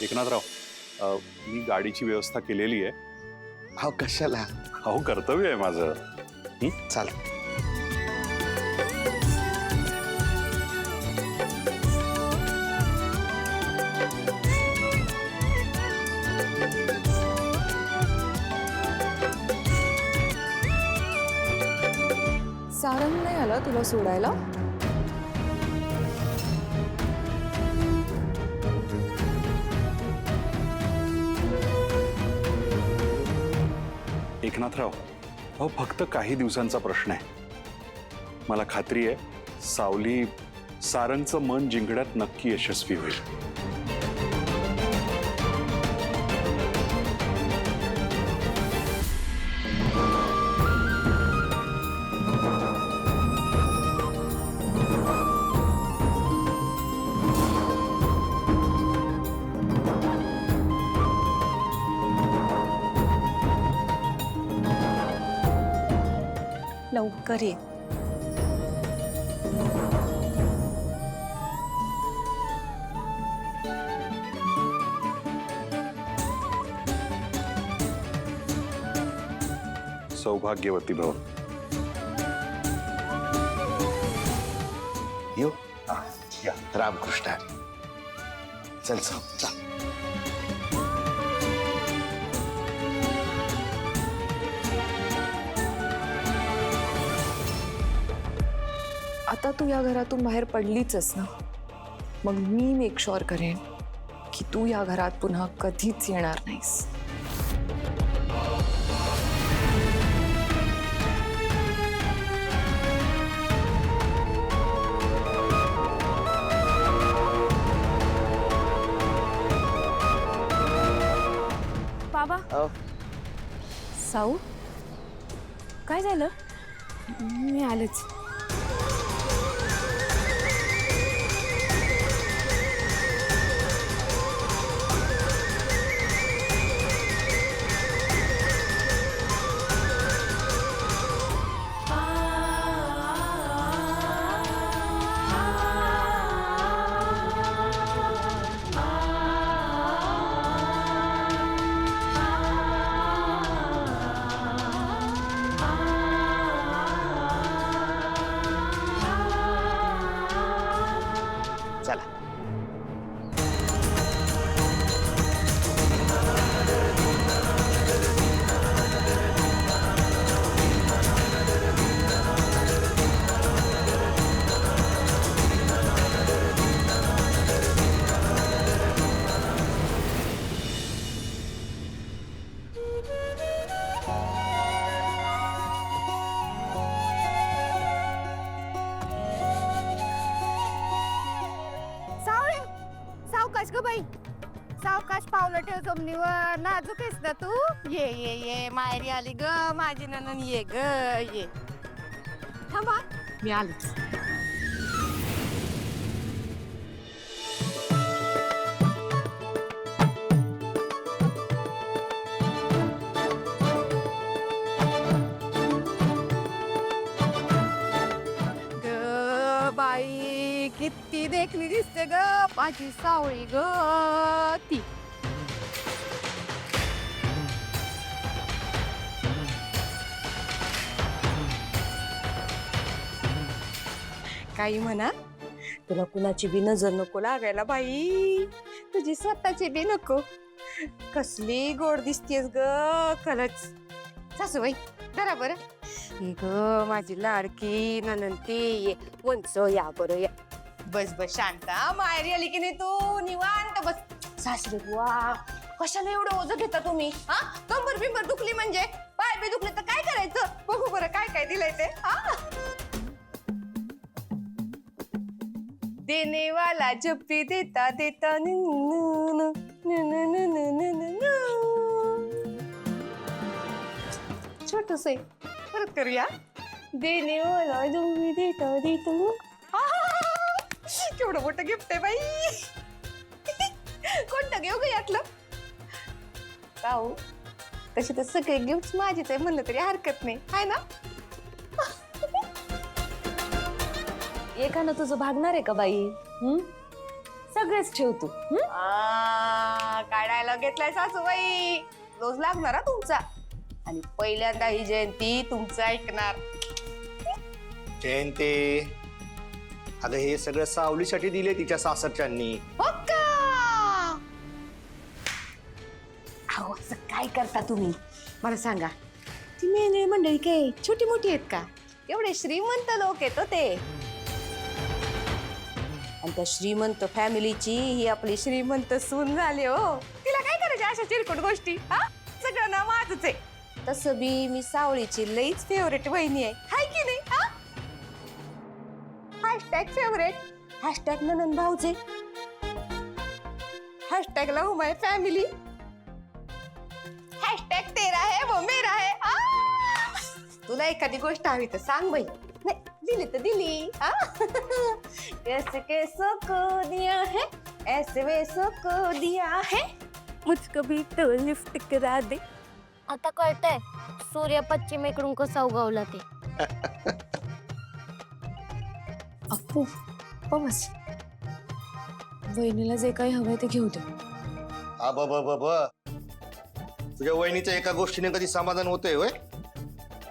एकनाथराव, मी गाडीची व्यवस्था केलेली आहे. अहो कशाला? अहो कर्तव्य आहे माझं. चाल. सारंग नाही आला तुला सोडायला? एकनाथराव, अहो फक्त काही दिवसांचा प्रश्न आहे. मला खात्री आहे सावली सारंगचं मन जिंकण्यात नक्की यशस्वी होईल. लवकर ये. सौभाग्यवती भव. येऊ. या. रामकृष्ण हरी. चल चल चल. आता तू या घरातून बाहेर पडलीच ना, मग मी मेक शुअर करेन की तू या घरात पुन्हा कधीच येणार नाहीस. बाबा. साऊ, काय झालं? मी आलेच. चला. सावकाश ग बाई, सावकाश पावलं ठेव जमिनीवर. नाजूक आहेस ना तू. ये ये ये माहेरी आली ग माझी ननन. ये ग ये. थांबा, मी आलीच. ग बाई किती देखणी दिसते ग माझी सावळी ग ती. काही म्हणा, तुला कुणाची बी नजर नको लागायला बाई. तुझी स्वतःची बी नको. कसली गोड दिसतेस ग खरंच. सासूबाई जरा बरं. हे ग माझी लाडकी ननंती. ये वंच, या बरं या. बस बस शांता. माहेरी आली की नाही तू निवांत बस. सासरे बुवा, कशाला एवढं ओझं घेता तुम्ही? हा, कंबर बिंबर दुखली म्हणजे, पाय बी दुखले तर काय करायचं? बघू बरं काय काय दिलंय ते. हा, देने वाला जब भी देता देता छोटस आहे. परत करूया. देने वाला जब भी देता देता. केवढं मोठं गिफ्ट आहे बाई. कोणतं घेऊ ग यातलं? काऊ, तशी तर सगळे गिफ्ट माझीच आहे म्हणलं तरी हरकत नाही, आहे ना? एकानं तुझं भागणार आहे का बाई? सगळेच ठेव तू. डायलॉग घेतलाय सासूबाई, रोज लागणार हा तुमचा. आणि पहिल्यांदा ही जयंती तुमचं ऐकणार. जयंती, अगं हे सगळं सावलीसाठी दिले तिच्या सासरच्यांनी. हो का? अहो असं काय करता तुम्ही मला सांगा. ती मेंढळी मंडळी काय छोटी मोठी आहेत का? एवढे श्रीमंत लोक आहेत हो ते. आणि त्या श्रीमंत फॅमिलीची ही आपली श्रीमंत सून झाली हो. तिला काय करायचे अशा चिरकुट गोष्टी? हा, सगळं ना माझच आहे. तसं बी मी सावळीची लईच फेवरेट वहिनी आहे, हाय की नाही? हा, हॅशटॅग फेवरेट, हॅशटॅग ननंद भाऊचे, हॅशटॅग लव माय फॅमिली, हॅशटॅग तेरा है वो मेरा है. तुला एखादी गोष्ट हवी तर सांग बाई. नाही दिली तर दिली. कैसे कैसो को दिया है, ऐसे वैसो को दिया है, मुझको भी तो लिफ्ट करा दे. आता कळतंय सूर्य पश्चिमेकडून कसा उगवला ते. अप्पू बस, वहिनीला जे काही हवंय ते घेऊ दे. तुझ्या वहिनीच्या एका गोष्टीने कधी समाधान होतंय होय?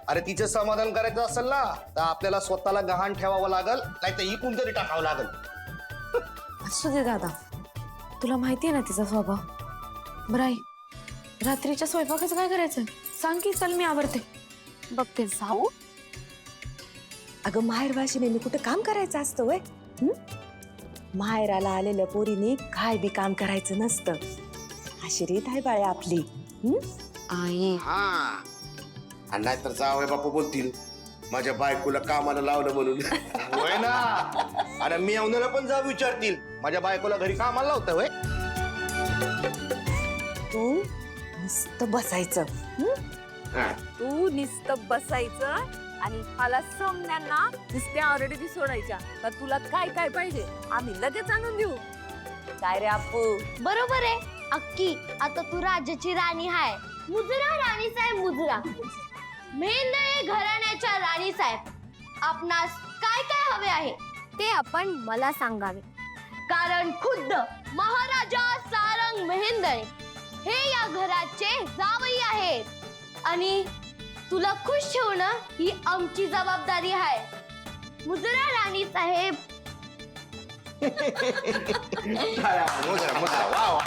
अरे तिचं समाधान करायचं असेल ना तर आपल्याला स्वतःला गहाण ठेवावं लागल, नाही तर इकून तरी टाकावं लागल. असू दे दादा, तुला माहितीये ना तिचा स्वभाव. बरं आई, रात्रीच्या स्वयंपाकाचं काय करायचं सांग की, चल मी आवरते. बघते जाऊ. अगं माहेर वाशिने मी कुठं काम करायचं असतं वय? माहेराला आलेल्या पोरीने काय बी काम करायचं नसतं. अशी रीत आहे बाळे आपली. आई हा, आणि नाहीतर जावई बापू बोलतील माझ्या बायकोला कामाला लावलं म्हणून. होय ना. आणि मी येऊन पण जाऊ विचारतील माझ्या बायकोला घरी कामाला लावतं होय. तू नुसतं बसायचं. तू नुसतं बसायचं आणि मला समण्यांना नुसत्या ऑर्डरी सोडायच्या. तर तुला काय काय पाहिजे आम्ही लगेच आणून देऊ. काय रे आपू? बरोबर आहे अक्की. आता तू राजाची राणी हाय. मुजरा राणी साहेब मुजरा. मेंढळे घराण्याच्या राणी साहेब. आपणास काय काय हवे आहे ते आपण मला सांगावे. कारण खुद्द महाराजा सारंग मेहेंदळे हे या घराचे जावई आहेत. आणि तुला खुश ठेवणं ही आमची जबाबदारी आहे. मुजरा राणी साहेब. मोजरा, मोजरा, वा वा.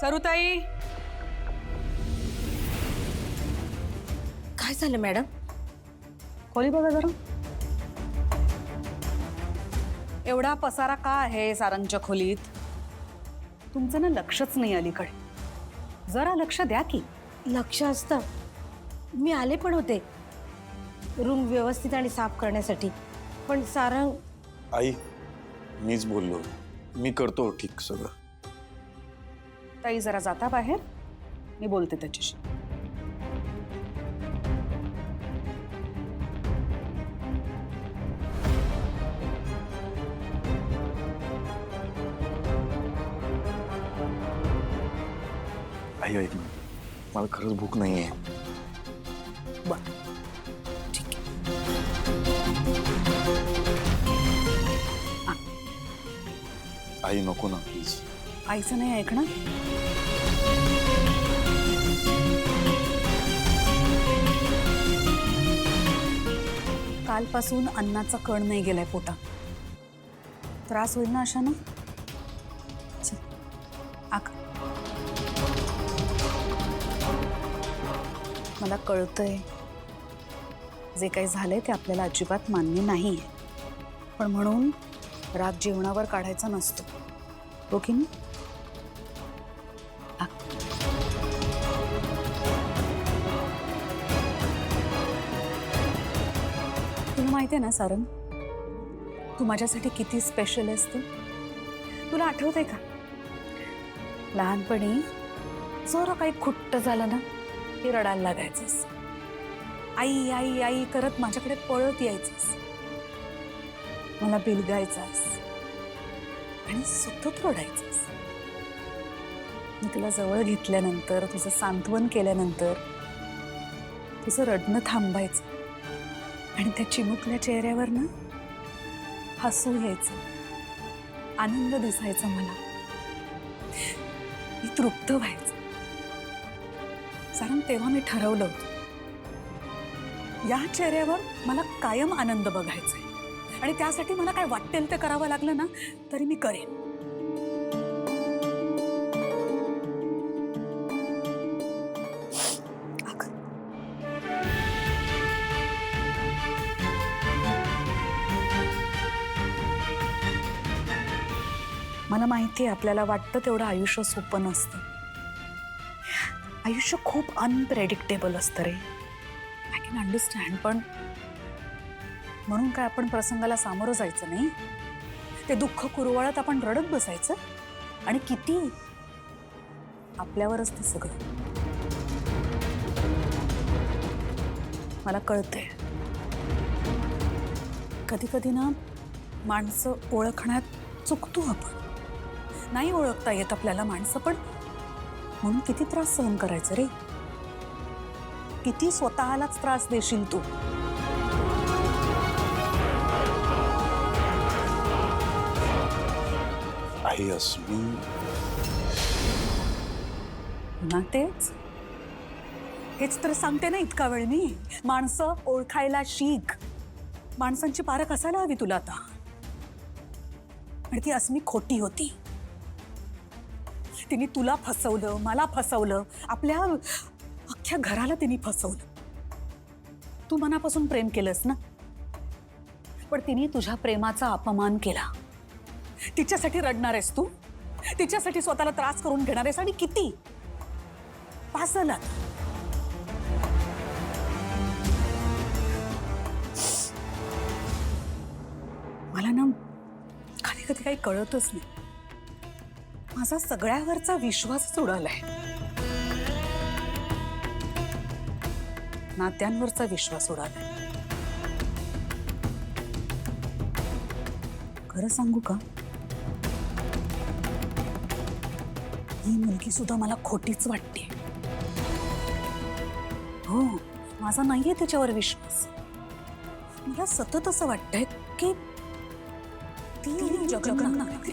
सरुताई, काय झालं मॅडम? खोली बघा जरा. एवढा पसारा का आहे सारंगच्या खोलीत? तुमचं ना लक्षच नाही अलीकडे. जरा लक्ष द्या की. लक्ष असतं. मी आले पण होते रूम व्यवस्थित आणि साफ करण्यासाठी, पण सारंग. आई, मीच बोललो, मी करतो ठीक सगळं. ताई जरा जाता बाहेर, मी बोलते त्याच्याशी. आई ऐक ना, मला खरंच भूक नाहीये. बर ठीक आहे. आई नको ना प्लीज. आईचं नाही ऐकणं. कालपासून अन्नाचा कण नाही गेलाय पोटात. त्रास होईल ना अशा ना. चल आका. मला कळतंय जे काही झालंय ते आपल्याला अजिबात मान्य नाहीये, पण म्हणून राग जेवणावर काढायचा नसतो, हो की नाही? तुला माहिती आहे ना सारंग, तू माझ्यासाठी किती स्पेशल असते. तुला आठवतंय का लहानपणी जरा काही खुट्ट झालं ना की रडायला लागायचंस. आई आई आई करत माझ्याकडे पळत यायचंस. मला बिलगायचास आणि सतत रडायचास. मी तुला जवळ घेतल्यानंतर, तुझं सांत्वन केल्यानंतर तुझं रडणं थांबायचं आणि त्या चिमुकल्या चेहऱ्यावर ना हसू यायचं, आनंद दिसायचा मला. मी तृप्त व्हायचं. कारण तेव्हा मी ठरवलं होतं, या चेहऱ्यावर मला कायम आनंद बघायचा आहे आणि त्यासाठी मला काय वाटेल ते करावं लागलं ना तरी मी करेन. मला माहिती आहे आपल्याला वाटतं तेवढं आयुष्य सोपं नसतं. आयुष्य खूप अनप्रेडिक्टेबल असतं रे. I can understand. पण म्हणून काय आपण प्रसंगाला सामोरं जायचं नाही? ते दुःख कुरवाळत आपण रडत बसायचं? आणि किती आपल्यावरच ते सगळं. मला कळतंय कधी कधी ना माणसं ओळखण्यात चुकतो आपण. नाही ओळखता येत आपल्याला माणसं, पण म्हणून किती त्रास सहन करायचं रे? किती स्वतःलाच त्रास देशील तू? आई अस्मी, ना हेच तर सांगते ना इतका वेळ मी. माणसं ओळखायला शिक. माणसांची पारख असायला हवी तुला आता. आणि ती अस्मी खोटी होती. तिने तुला फसवलं, मला फसवलं, आपल्या अख्ख्या घराला तिने फसवलं. तू मनापासून प्रेम केलंस ना, पण तिने तुझ्या प्रेमाचा अपमान केला. तिच्यासाठी रडणार आहेस तू? तिच्यासाठी स्वतःला त्रास करून घेणार आहेस? आणि किती पासला. मला ना कधी कधी काही कळतच नाही. माझा सगळ्यावरचा विश्वास उडालाय. नात्यांवरचा विश्वास उडालाय. खरं सांगू का, ही मुलगी सुद्धा मला खोटीच वाटते. हो, माझा नाहीये त्याच्यावर विश्वास. मला सतत असं वाटतंय की ती जगन्नाथ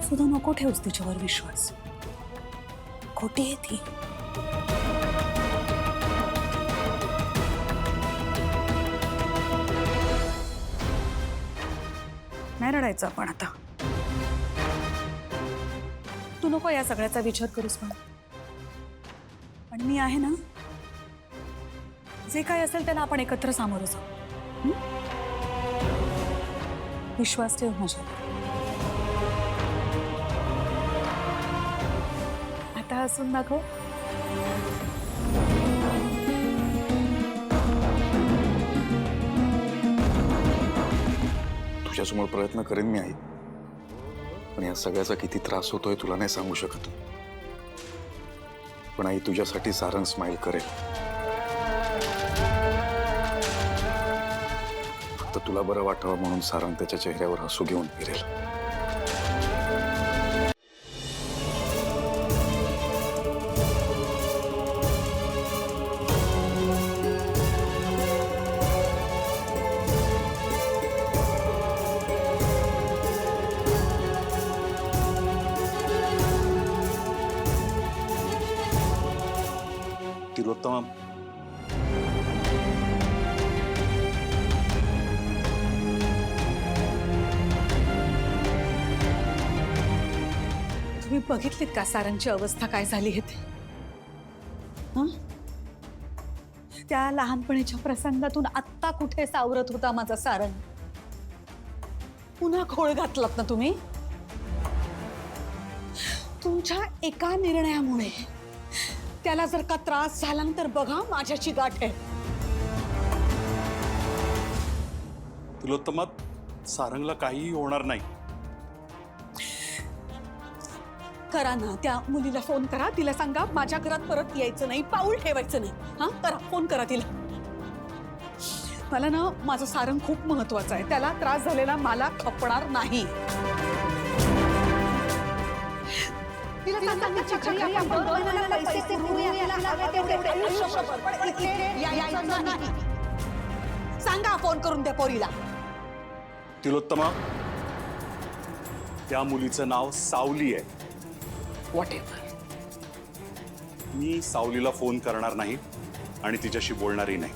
सुद्धा नको ठेवूस तिच्यावर विश्वास. खोटी आहे ती. नाही रडायचं आपण आता. तू नको या सगळ्याचा विचार करूस. पण मी आहे ना, जे काय असेल त्याला आपण एकत्र सामोरं जाऊ. विश्वास ठेव माझ्यावर. आता हसून दाखव. तुझ्यासमोर प्रयत्न करेन मी आई, पण या सगळ्याचा किती त्रास होतोय तुला नाही सांगू शकत. पण आई, तुझ्यासाठी सारंग स्माइल करेल. फक्त तुला बरं वाटावं म्हणून सारंग त्याच्या चेहऱ्यावर हसू घेऊन फिरेल. तिलोत्तमा, तुम्ही बघितलीत का सारंगची अवस्था काय झाली आहे ते? हं? त्या लहानपणीच्या प्रसंगातून आत्ता कुठे सावरत होता माझा सारंग? पुन्हा खोळ घातलात ना तुम्ही. तुमच्या एका निर्णयामुळे त्याला जर का त्रास झाला तर बघा माझ्याची गाठ आहे. तिलोत्तमा, सारंगला काहीही होणार नाही. करा ना, त्या मुलीला फोन करा. तिला सांगा माझ्या घरात परत यायचं नाही, पाऊल ठेवायचं नाही. हा, करा, फोन करा तिला. मला ना माझं सारंग खूप महत्वाचं आहे. त्याला त्रास झालेला मला खपणार नाही. तिला सांगायची घरी आपण दर महिन्याला पैसे पुरवूया, तिला हवे तेवढे आयुष्यभर. पण इथे यायचं नाही. सांगा फोन करून त्या पोरीला. तिलोत्तमा, त्या मुलीचं नाव सावली आहे. What ever. मी सावलीला फोन करणार नाही आणि तिच्याशी बोलणारही नाही.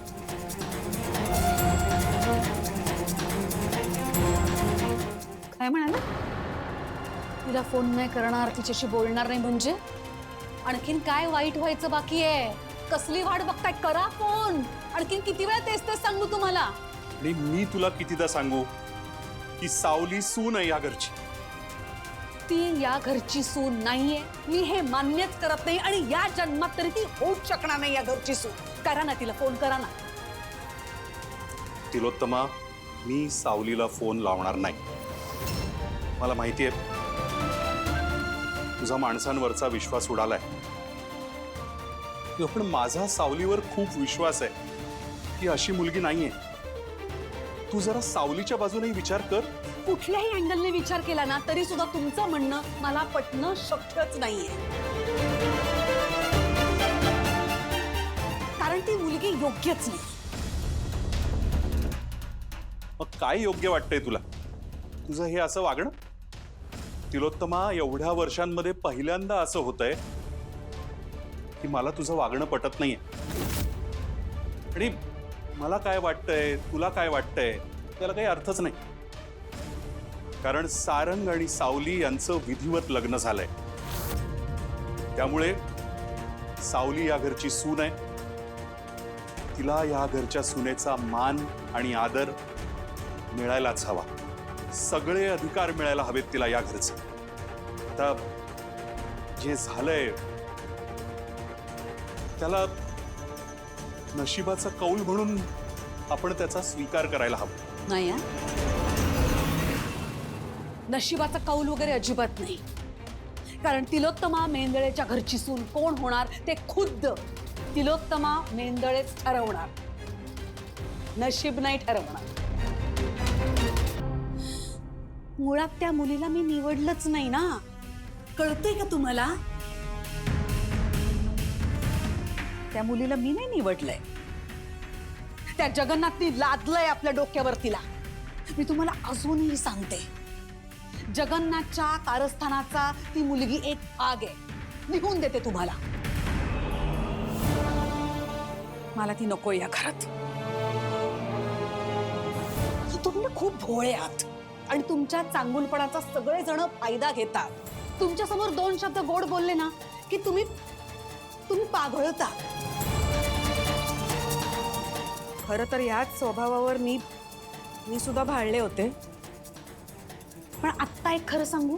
काय म्हणाला? तिला फोन नाही करणार, तिच्याशी बोलणार नाही म्हणजे आणखीन काय वाईट व्हायचं बाकी आहे? कसली वाट बघताय? करा फोन. आणखीन किती वेळा तेच तेच सांगू तुम्हाला? आणि मी तुला कितीदा सांगू की सावली सून आहे या घरची. ती या घरची सून नाहीये. मी हे मान्यच करत नाही आणि या जन्मात तरी ती होऊच शकणार नाही या घरची सून. करा ना तिला फोन, करा ना. तिलोत्तमा, मी सावलीला फोन लावणार नाही. मला माहिती आहे तुझा माणसांवरचा विश्वास उडालाय, पण माझा सावलीवर खूप विश्वास आहे. ती अशी मुलगी नाहीये. तू जरा सावलीच्या बाजूने विचार कर. कुठल्याही अँगलने विचार केला ना तरी सुद्धा तुमचं म्हणणं मला पटणं शक्यच नाहीये. कारण ती मुलगी योग्यच नाही. मग काय योग्य वाटतंय तुला तुझं हे असं वागणं? तिलोत्तमा, एवढ्या वर्षांमध्ये पहिल्यांदा असं होतंय की मला तुझं वागणं पटत नाहीये. आणि मला काय वाटतंय, तुला काय वाटतंय त्याला काही अर्थच नाही. कारण सारंग आणि सावली यांचं विधिवत लग्न झालंय. त्यामुळे सावली या घरची सून आहे. तिला या घरच्या सुनेचा मान आणि आदर मिळायलाच हवा. सगळे अधिकार मिळायला हवेत तिला या घरचे. आता जे झालंय त्याला नशिबाचा कौल म्हणून आपण त्याचा स्वीकार करायला हवा. नाही. नशिबाचा कौल वगैरे अजिबात नाही. कारण तिलोत्तमा मेंदळेच्या घरची सून कोण होणार ते खुद्द तिलोत्तमा मेंदळेच ठरवणार. नशीब नाही ठरवणार. मुळात त्या मुलीला मी निवडलंच नाही ना. कळतंय का तुम्हाला? त्या मुलीला मी नाही निवडलंय. त्या जगन्नाथनी लादलंय आपल्या डोक्यावर तिला. मी तुम्हाला अजूनही सांगते, जगन्नाथच्या कारस्थानाचा ती मुलगी एक भाग आहे. निघून देते तुम्हाला. मला ती नको या घरात. तुम्ही ना खूप भोळे आहात आणि तुमच्या चांगुलपणाचा सगळेजण फायदा घेतात. तुमच्या समोर दोन शब्द गोड बोलले ना की तुम्ही पाघळता. खरं तर ह्याच स्वभावावर मी सुद्धा भाळले होते. पण आत्ता एक खरं सांगू,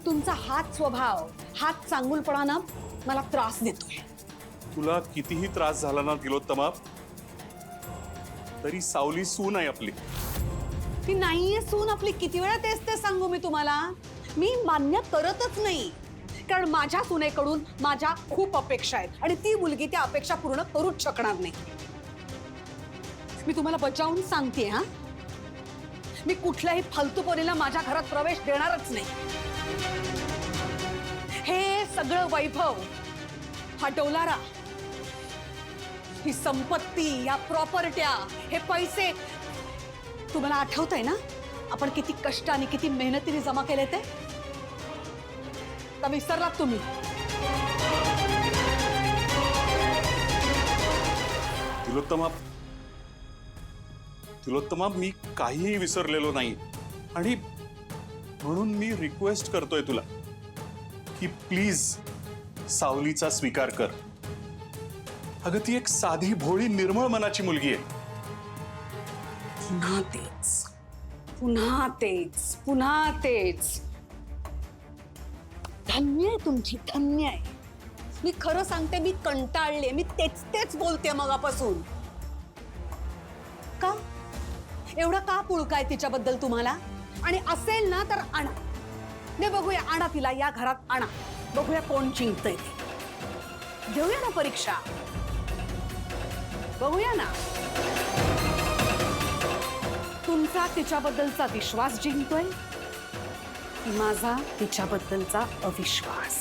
तुमचा हाच स्वभाव, हाच चांगुलपणा मला त्रास देतोय. तुला कितीही त्रास झाला ना तिलोत्तमा, तरी सावली सून आहे आपली. ती नाहीये सून आपली. किती वेळा तेच ते सांगू मी तुम्हाला. मी मान्य करतच नाही. कारण माझ्या सुनेकडून माझ्या खूप अपेक्षा आहेत आणि ती मुलगी त्या अपेक्षा पूर्ण करूच शकणार नाही. मी तुम्हाला बचावून सांगते. हा, मी कुठल्याही फालतूपणीला माझ्या घरात प्रवेश देणारच नाही. हे सगळं वैभव, हा डोलारा, ही संपत्ती, या प्रॉपर्ट्या, हे पैसे तुम्हाला आठवतंय ना आपण किती कष्टाने किती मेहनतीने जमा केले ते? का विसरलात तुम्ही? तिलोत्तमा, मी काहीही विसरलेलो नाही. आणि म्हणून मी रिक्वेस्ट करतोय तुला की प्लीज सावलीचा स्वीकार कर. अगं, ती एक साधी भोळी निर्मळ मनाची मुलगी आहे. पुन्हा तेच, पुन्हा तेच, पुन्हा तेच. धन्य आहे तुमची, धन्य आहे. मी खरं सांगते, मी कंटाळले. मी तेच तेच बोलते मगापासून. का एवढा का पुळकाय तिच्याबद्दल तुम्हाला? आणि असेल ना तर आणा. दे बघूया, आणा तिला या घरात आणा. बघूया कोण जिंकतंय ते. घेऊया ना परीक्षा, बघूया ना. तुमचा तिच्याबद्दलचा विश्वास जिंकतोय की माझा तिच्याबद्दलचा अविश्वास?